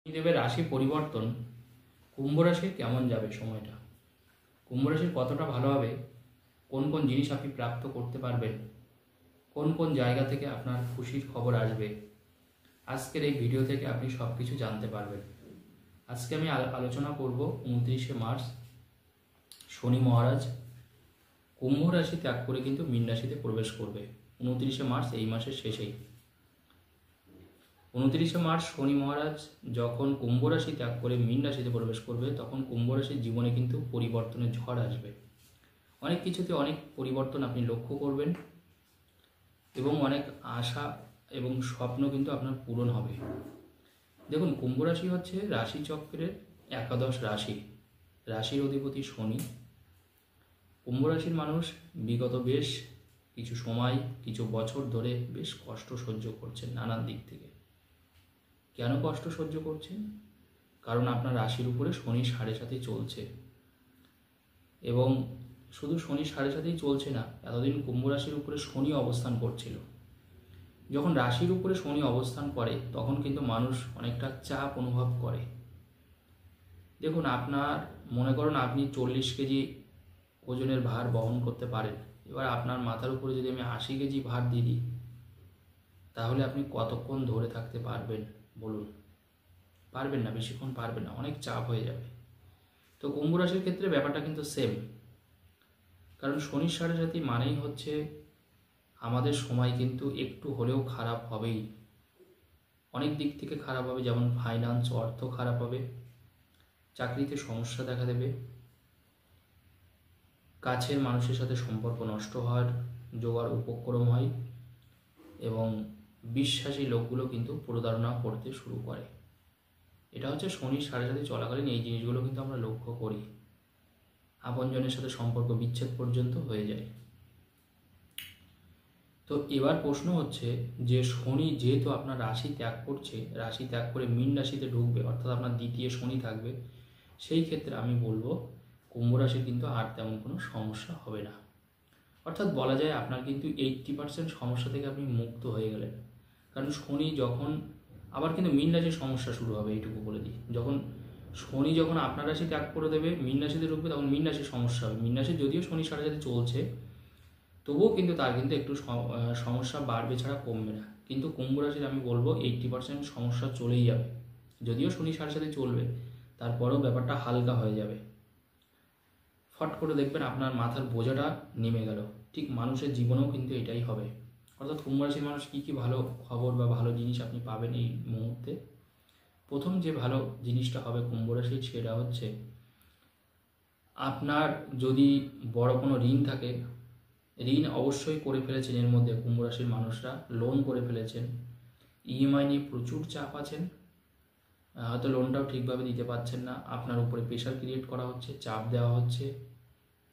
শনিদেবের রাশি পরিবর্তন কুম্ভ রাশির কেমন যাবে সময়টা, কুম্ভ রাশির কতটা ভালো হবে, কোন কোন জিনিস আপনি প্রাপ্ত করতে পারবেন, কোন কোন জায়গা থেকে আপনার খুশির খবর আসবে, আজকের এই ভিডিও থেকে আপনি সব কিছু জানতে পারবেন। আজকে আমি আলোচনা করব 29শে মার্চ শনি মহারাজ কুম্ভ রাশি ত্যাগ করে কিন্তু মীন রাশিতে প্রবেশ করবে। 29শে মার্চ এই মাসের শেষেই। 29শে মার্চ শনি মহারাজ যখন কুম্ভ রাশি ত্যাগ করে মীন রাশিতে প্রবেশ করবে, তখন কুম্ভ রাশির জীবনে কিন্তু পরিবর্তনের ঝড় আসবে। অনেক কিছুতে অনেক পরিবর্তন আপনি লক্ষ্য করবেন এবং অনেক আশা এবং স্বপ্ন কিন্তু আপনার পূরণ হবে। দেখুন, কুম্ভ রাশি হচ্ছে রাশিচক্রের একাদশ রাশি, রাশির অধিপতি শনি। কুম্ভ রাশির মানুষ বিগত বেশ কিছু সময়, কিছু বছর ধরে বেশ কষ্ট সহ্য করছেন নানান দিক থেকে। কেন কষ্ট সহ্য করছেন? কারণ আপনার রাশির উপরে শনি 7.5 চলছে, এবং শুধু শনি 7.5 চলছে না, এতদিন কুম্ভ রাশির উপরে শনি অবস্থান করছিল। যখন রাশির উপরে শনি অবস্থান করে তখন কিন্তু মানুষ অনেকটা চাপ অনুভব করে। দেখুন, আপনার মনে করুন আপনি 40 কেজি ওজনের ভার বহন করতে পারেন। এবার আপনার মাথার উপরে যদি আমি 80 কেজি ভার দিয়ে দিই, তাহলে আপনি কতক্ষণ ধরে থাকতে পারবেন বলুন? পারবেন না, বেশিক্ষণ পারবেন না, অনেক চাপ হয়ে যাবে। তো কুম্ভ রাশির ক্ষেত্রে ব্যাপারটা কিন্তু সেম, কারণ শনির 7.5 মানেই হচ্ছে আমাদের সময় কিন্তু একটু হলেও খারাপ হবেই। অনেক দিক থেকে খারাপ হবে, যেমন ফাইন্যান্স, অর্থ খারাপ হবে, চাকরিতে সমস্যা দেখা দেবে, কাছের মানুষের সাথে সম্পর্ক নষ্ট হওয়ার জোগাড় উপক্রম হয়, এবং বিশ্বাসী লোকগুলো কিন্তু প্রতারণা করতে শুরু করে। এটা হচ্ছে শনির 7.5 চলাকালীন এই জিনিসগুলো কিন্তু আমরা লক্ষ্য করি। আপনজনের সাথে সম্পর্ক বিচ্ছেদ পর্যন্ত হয়ে যায়। তো এবার প্রশ্ন হচ্ছে যে শনি যেহেতু আপনার রাশি ত্যাগ করছে, রাশি ত্যাগ করে মীন রাশিতে ঢুকবে, অর্থাৎ আপনার দ্বিতীয় শনি থাকবে, সেই ক্ষেত্রে আমি বলবো কুম্ভ রাশির কিন্তু আর তেমন কোনো সমস্যা হবে না। অর্থাৎ বলা যায় আপনার কিন্তু 80% সমস্যা থেকে আপনি মুক্ত হয়ে গেলেন। কারণ শনি যখন আবার কিন্তু মীন রাশির সমস্যা শুরু হবে, এইটুকু বলে দিই। শনি যখন আপনার রাশি ত্যাগ করে দেবে, মীন রাশিতে ঢুকবে, তখন মীন রাশির সমস্যা হবে। মীন রাশি যদিও শনি 7.5 চলছে, তবুও কিন্তু তার কিন্তু একটু সমস্যা বাড়বে ছাড়া কমবে না। কিন্তু কুম্ভ রাশির আমি বলবো 80% সমস্যা চলেই যাবে। যদিও শনি 7.5 চলবে, তারপরেও ব্যাপারটা হালকা হয়ে যাবে। ফট করে দেখবেন আপনার মাথার বোঝাটা নেমে গেল। ঠিক মানুষের জীবনেও কিন্তু এটাই হবে। অর্থাৎ কুম্ভ রাশির মানুষ কী কী ভালো খবর বা ভালো জিনিস আপনি পাবেন এই মুহূর্তে? প্রথম যে ভালো জিনিসটা হবে কুম্ভ রাশির, সেটা হচ্ছে আপনার যদি বড় কোনো ঋণ থাকে, ঋণ অবশ্যই করে ফেলেছেন এর মধ্যে কুম্ভ রাশির মানুষরা, লোন করে ফেলেছেন, ইএমআই নিয়ে প্রচুর চাপ আছেন, হয়তো লোনটাও ঠিকভাবে দিতে পারছেন না, আপনার উপরে প্রেশার ক্রিয়েট করা হচ্ছে, চাপ দেওয়া হচ্ছে,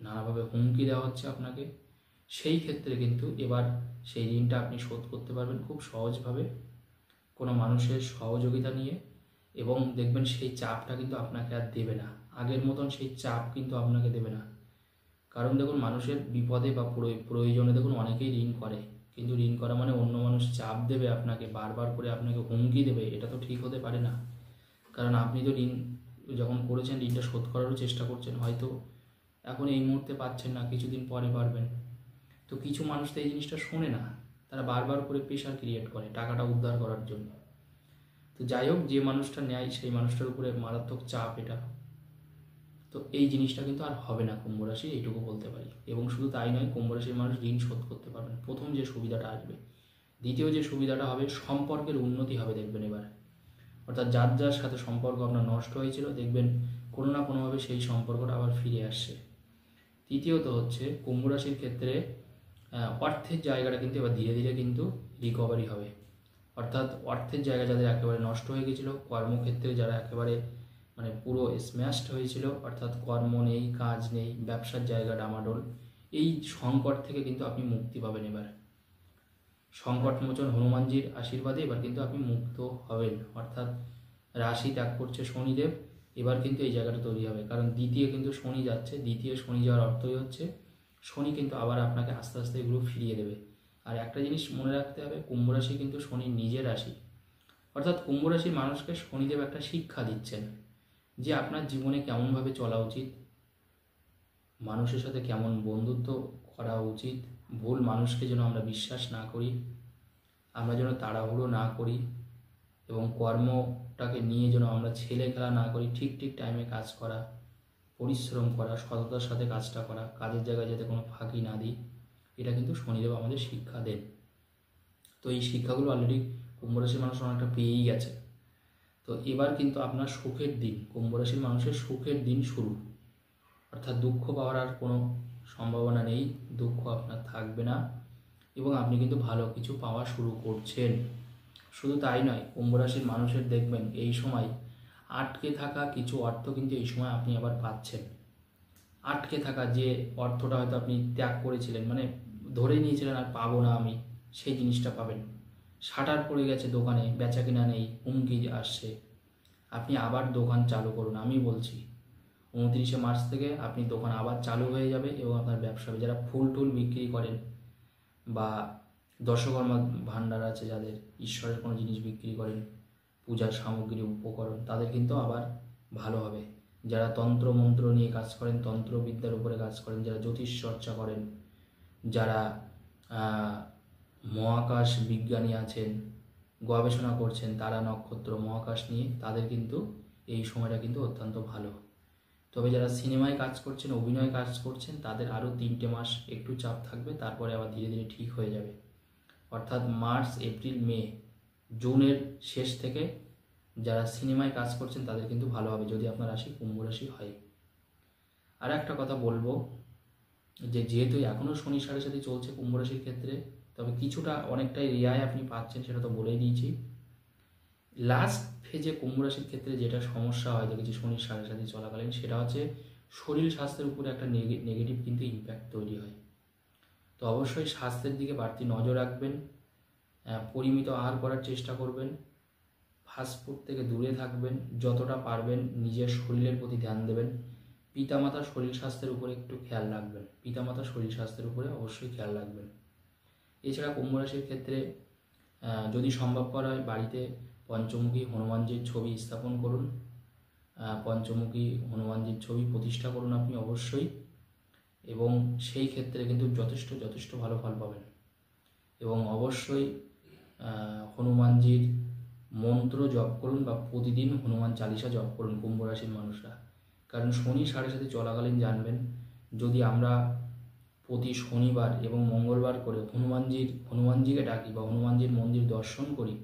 নানাভাবে হুমকি দেওয়া হচ্ছে আপনাকে। সেই ক্ষেত্রে কিন্তু এবার সেই ঋণটা আপনি শোধ করতে পারবেন খুব সহজভাবে, কোনো মানুষের সহযোগিতা নিয়ে, এবং দেখবেন সেই চাপটা কিন্তু আপনাকে আর দেবে না। আগের মতন সেই চাপ কিন্তু আপনাকে দেবে না। কারণ দেখুন, মানুষের বিপদে বা প্রয়োজনে দেখুন অনেকেই ঋণ করে, কিন্তু ঋণ করা মানে অন্য মানুষ চাপ দেবে আপনাকে, বারবার করে আপনাকে হুমকি দেবে, এটা তো ঠিক হতে পারে না। কারণ আপনি তো ঋণ যখন করেছেন, ঋণটা শোধ করারও চেষ্টা করছেন, হয়তো এখন এই মুহূর্তে পাচ্ছেন না, কিছুদিন পরে পারবেন। তো কিছু মানুষ তো এই জিনিসটা শোনে না, তারা বারবার করে প্রেশার ক্রিয়েট করে টাকাটা উদ্ধার করার জন্য। তো যাই হোক, যে মানুষটা নেয় সেই মানুষটার উপরে মারাত্মক চাপ এটা। তো এই জিনিসটা কিন্তু আর হবে না কুম্ভ রাশি, এইটুকু বলতে পারি। এবং শুধু তাই নয়, কুম্ভ রাশির মানুষ ঋণ শোধ করতে পারবেন, প্রথম যে সুবিধাটা আসবে। দ্বিতীয় যে সুবিধাটা হবে, সম্পর্কের উন্নতি হবে দেখবেন এবার। অর্থাৎ যার যার সাথে সম্পর্ক আপনার নষ্ট হয়েছিল, দেখবেন কোনো না কোনোভাবে সেই সম্পর্কটা আবার ফিরে আসছে। তৃতীয়ত হচ্ছে কুম্ভ রাশির ক্ষেত্রে অর্থের জায়গাটা কিন্তু এবার ধীরে ধীরে কিন্তু রিকভারি হবে। অর্থাৎ অর্থের জায়গা যাদের একেবারে নষ্ট হয়ে গেছিলো, কর্মক্ষেত্রে যারা একেবারে মানে পুরো স্ম্যাশড হয়েছিল, অর্থাৎ কর্ম নেই, কাজ নেই, ব্যবসার জায়গা ডামাডোল, এই সংকট থেকে কিন্তু আপনি মুক্তি পাবেন এবার। সংকটমোচন হনুমানজির আশীর্বাদে এবার কিন্তু আপনি মুক্ত হবেন। অর্থাৎ রাশি ত্যাগ করছে শনিদেব, এবার কিন্তু এই জায়গাটা তৈরি হবে। কারণ দ্বিতীয় কিন্তু শনি যাচ্ছে, দ্বিতীয় শনি যাওয়ার অর্থই হচ্ছে শনি কিন্তু আবার আপনাকে আস্তে আস্তে এগুলো ফিরিয়ে দেবে। আর একটা জিনিস মনে রাখতে হবে, কুম্ভ রাশি কিন্তু শনির নিজের রাশি। অর্থাৎ কুম্ভ রাশির মানুষকে শনিদেব একটা শিক্ষা দিচ্ছেন যে আপনার জীবনে কেমনভাবে চলা উচিত, মানুষের সাথে কেমন বন্ধুত্ব করা উচিত, ভুল মানুষকে যেন আমরা বিশ্বাস না করি, আমরা যেন তাড়াহুড়ো না করি, এবং কর্মটাকে নিয়ে যেন আমরা ছেলে খেলা না করি, ঠিক ঠিক টাইমে কাজ করা, পরিশ্রম করা, সততার সাথে কাজটা করা, কাজের জায়গায় যাতে কোনো ফাঁকি না দিই, এটা কিন্তু শনিদেব আমাদের শিক্ষা দেন। তো এই শিক্ষাগুলো অলরেডি কুম্ভ রাশির মানুষ অনেকটা পেয়েই গেছে। তো এবার কিন্তু আপনার সুখের দিন, কুম্ভ রাশির মানুষের সুখের দিন শুরু, অর্থাৎ দুঃখ পাওয়ার আর কোনো সম্ভাবনা নেই, দুঃখ আপনার থাকবে না, এবং আপনি কিন্তু ভালো কিছু পাওয়া শুরু করছেন। শুধু তাই নয়, কুম্ভ রাশির মানুষের দেখবেন এই সময় আটকে থাকা কিছু অর্থ কিন্তু এই সময় আপনি আবার পাচ্ছেন। আটকে থাকা যে অর্থটা হয়তো আপনি ত্যাগ করেছিলেন, মানে ধরে নিয়েছিলেন আর পাবো না আমি, সেই জিনিসটা পাবেন। শাটার পড়ে গেছে দোকানে, বেচা কিনা নেই, হুমকি আসছে, আপনি আবার দোকান চালু করুন। আমি বলছি 29শে মার্চ থেকে আপনি দোকান আবার চালু হয়ে যাবে এবং আপনার ব্যবসা হবে। যারা ফুল টুল বিক্রি করেন বা দশকর্মা ভাণ্ডার আছে, যাদের ঈশ্বরের কোনো জিনিস বিক্রি করেন, পূজার সামগ্রী উপকরণ, তাদের কিন্তু আবার ভালো হবে। যারা তন্ত্র মন্ত্র নিয়ে কাজ করেন, তন্ত্রবিদ্যার উপরে কাজ করেন, যারা জ্যোতিষ চর্চা করেন, যারা মহাকাশ বিজ্ঞানী আছেন, গবেষণা করছেন তারা নক্ষত্র মহাকাশ নিয়ে, তাদের কিন্তু এই সময়টা কিন্তু অত্যন্ত ভালো। তবে যারা সিনেমায় কাজ করছেন, অভিনয় কাজ করছেন, তাদের আরও 3টে মাস একটু চাপ থাকবে, তারপরে আবার ধীরে ধীরে ঠিক হয়ে যাবে। অর্থাৎ মার্চ, এপ্রিল, মে, জুনের শেষ থেকে যারা সিনেমায় কাজ করছেন তাদের কিন্তু ভালো হবে, যদি আপনার রাশি কুম্ভ রাশি হয়। আর একটা কথা বলবো যে যেহেতু এখনও শনি সাড়ে সাথে চলছে কুম্ভ রাশির ক্ষেত্রে, তবে কিছুটা অনেকটাই রেহাই আপনি পাচ্ছেন, সেটা তো বলেই দিয়েছি। লাস্ট ফেজে কুম্ভ রাশির ক্ষেত্রে যেটা সমস্যা হয় দেখেছি শনি সাড়ে সাথে চলাকালীন, সেটা হচ্ছে শরীর স্বাস্থ্যের উপরে একটা নেগেটিভ কিন্তু ইম্প্যাক্ট তৈরি হয়। তো অবশ্যই স্বাস্থ্যের দিকে বাড়তি নজর রাখবেন, পরিমিত আহার করার চেষ্টা করবেন, ফাস্টফুড থেকে দূরে থাকবেন, যতটা পারবেন নিজের শরীরের প্রতি ধ্যান দেবেন, পিতামাতার শরীর স্বাস্থ্যের উপরে একটু খেয়াল রাখবেন, পিতামাতার শরীর স্বাস্থ্যের উপরে অবশ্যই খেয়াল রাখবেন। এছাড়া কুম্ভ রাশির ক্ষেত্রে যদি সম্ভবপর হয় বাড়িতে পঞ্চমুখী হনুমানজির ছবি স্থাপন করুন, পঞ্চমুখী হনুমানজির ছবি প্রতিষ্ঠা করুন আপনি অবশ্যই, এবং সেই ক্ষেত্রে কিন্তু যথেষ্ট ভালো ফল পাবেন। এবং অবশ্যই হনুমানজির মন্ত্র জপ করুন বা প্রতিদিন হনুমান চালিসা জপ করুন কুম্ভ রাশির মানুষরা। কারণ শনি সাড়ে সাথে চলাকালীন জানবেন, যদি আমরা প্রতি শনিবার এবং মঙ্গলবার করে হনুমানজিকে ডাকি বা হনুমানজির মন্দির দর্শন করি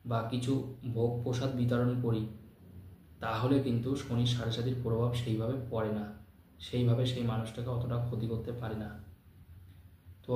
বা কিছু ভোগ প্রসাদ বিতরণ করি, তাহলে কিন্তু শনির সাড়ে সাতির প্রভাব সেইভাবে পড়ে না, সেইভাবে সেই মানুষটাকে অতটা ক্ষতি করতে পারে না। তো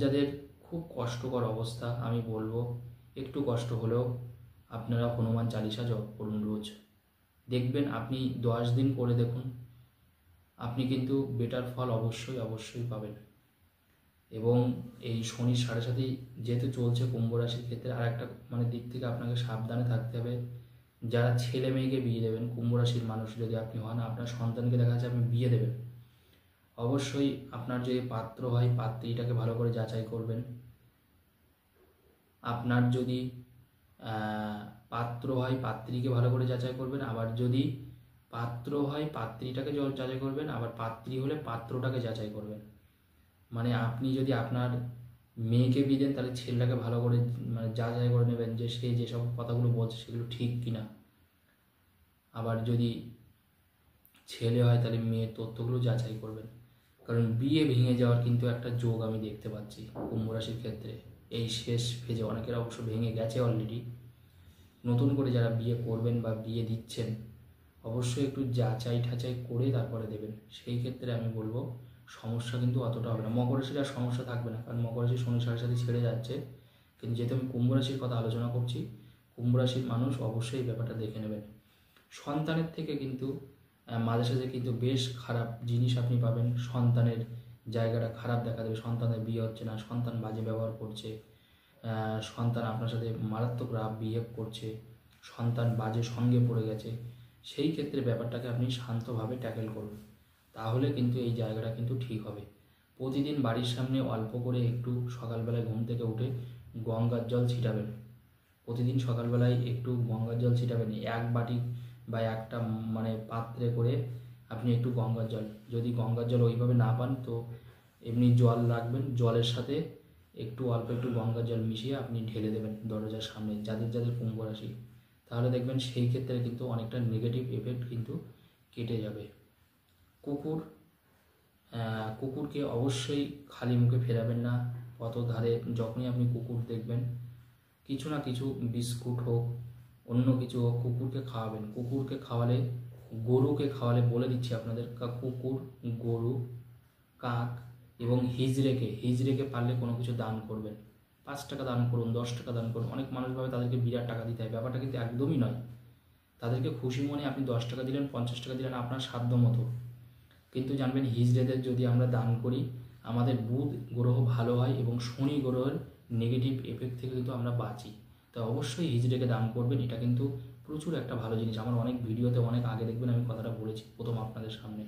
যাদের খুব কষ্টকর অবস্থা, আমি বলবো একটু কষ্ট হলেও আপনারা হনুমান চালিসা জপ করুন রোজ। দেখবেন আপনি 10 দিন করে দেখুন, আপনি কিন্তু বেটার ফল অবশ্যই পাবেন। এবং এই শনির সাড়ে সাথে যেহেতু চলছে কুম্ভ রাশির ক্ষেত্রে, আর একটা দিক থেকে আপনাকে সাবধানে থাকতে হবে। যারা ছেলে মেয়েকে বিয়ে দেবেন, কুম্ভ রাশির মানুষ যদি আপনি হন, আপনার সন্তানকে দেখা যাচ্ছে আপনি বিয়ে দেবেন, অবশ্যই আপনার যদি পাত্র হয় পাত্রীটাকে ভালো করে যাচাই করবেন। আপনার যদি পাত্র হয় পাত্রীকে ভালো করে যাচাই করবেন, আবার যদি পাত্র হয় পাত্রীটাকে যাচাই করবেন, আবার পাত্রী হলে পাত্রটাকে যাচাই করবেন। আপনি যদি আপনার মেয়েকে বিয়ে দেন, তাহলে ছেলেটাকে ভালো করে যাচাই করে নেবেন যে সে যেসব কথাগুলো বলছে সেগুলো ঠিক কিনা। আবার যদি ছেলে হয় তাহলে মেয়ের তথ্যগুলো যাচাই করবেন, কারণ বিয়ে ভেঙে যাওয়ার কিন্তু একটা যোগ আমি দেখতে পাচ্ছি কুম্ভ রাশির ক্ষেত্রে। এই শেষ ফেজে অনেকের অবশ্য ভেঙে গেছে অলরেডি। নতুন করে যারা বিয়ে করবেন বা বিয়ে দিচ্ছেন, অবশ্যই একটু যাচাই ঠাচাই করে তারপরে দেবেন। সেই ক্ষেত্রে আমি বলবো সমস্যা কিন্তু অতটা হবে না। মকর রাশির আর সমস্যা থাকবে না, কারণ মকর রাশি শনি সাড়ে সাথে ছেড়ে যাচ্ছে। কিন্তু যেহেতু আমি কুম্ভ রাশির কথা আলোচনা করছি, কুম্ভ রাশির মানুষ অবশ্যই এই ব্যাপারটা দেখে নেবেন। সন্তানের থেকে কিন্তু মাঝে সাঝে কিন্তু বেশ খারাপ জিনিস আপনি পাবেন। সন্তানের জায়গাটা খারাপ দেখা দেবে, সন্তানের বিয়ে হচ্ছে না, সন্তান বাজে ব্যবহার করছে, সন্তান আপনার সাথে মারাত্মক রাফ বিহেভ করছে, সন্তান বাজে সঙ্গে পড়ে গেছে। সেই ক্ষেত্রে ব্যাপারটাকে আপনি শান্তভাবে ট্যাকেল করুন, তাহলে কিন্তু এই জায়গাটা কিন্তু ঠিক হবে। প্রতিদিন বাড়ির সামনে অল্প করে একটু সকালবেলায় ঘুম থেকে উঠে গঙ্গার জল ছিটাবেন, প্রতিদিন সকালবেলায় একটু গঙ্গার জল ছিটাবেন, এক বাটি বা একটা মানে পাত্রে করে আপনি একটু গঙ্গার জল, যদি গঙ্গার জল ওইভাবে না পান তো এমনি জল রাখবেন, জলের সাথে একটু অল্প একটু গঙ্গার জল মিশিয়ে আপনি ঢেলে দেবেন দরজার সামনে, যাদের যাদের কুম্ভ রাশি, তাহলে দেখবেন সেই ক্ষেত্রে কিন্তু অনেকটা নেগেটিভ এফেক্ট কিন্তু কেটে যাবে। কুকুরকে অবশ্যই খালি মুখে ফেরাবেন না পথ ধারে। যখনই আপনি কুকুর দেখবেন, কিছু না কিছু বিস্কুট হোক, অন্য কিছু হোক, কুকুরকে খাওয়াবেন। কুকুরকে খাওয়ালে, গরুকে খাওয়ালে, বলে দিচ্ছি আপনাদের, কুকুর, গরু, কাক এবং হিজড়েকে পারলে কোনো কিছু দান করবেন। 5 টাকা দান করুন, 10 টাকা দান করুন। অনেক মানুষ ভাবে তাদেরকে বিরাট টাকা দিতে হয়, ব্যাপারটা কিন্তু একদমই নয়। তাদেরকে খুশি মনে আপনি 10 টাকা দিলেন, 50 টাকা দিলেন, আপনার সাধ্য মতো। কিন্তু জানবেন, হিজড়েদের যদি আমরা দান করি, আমাদের বুধ গ্রহ ভালো হয় এবং শনি গ্রহের নেগেটিভ এফেক্ট থেকে কিন্তু আমরা বাঁচি। তো অবশ্যই হিজড়েকে দান করবেন, এটা কিন্তু প্রচুর একটা ভালো জিনিস। আমার অনেক ভিডিওতে অনেক আগে দেখবেন আমি কথাটা বলেছি প্রথম আপনাদের সামনে।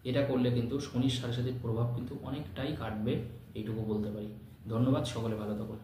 এটা করলে কিন্তু শনির সাথে সাথে প্রভাব কিন্তু অনেকটাই কাটবে, এইটুকু বলতে পারি। ধন্যবাদ, সকলে ভালো থাকুন।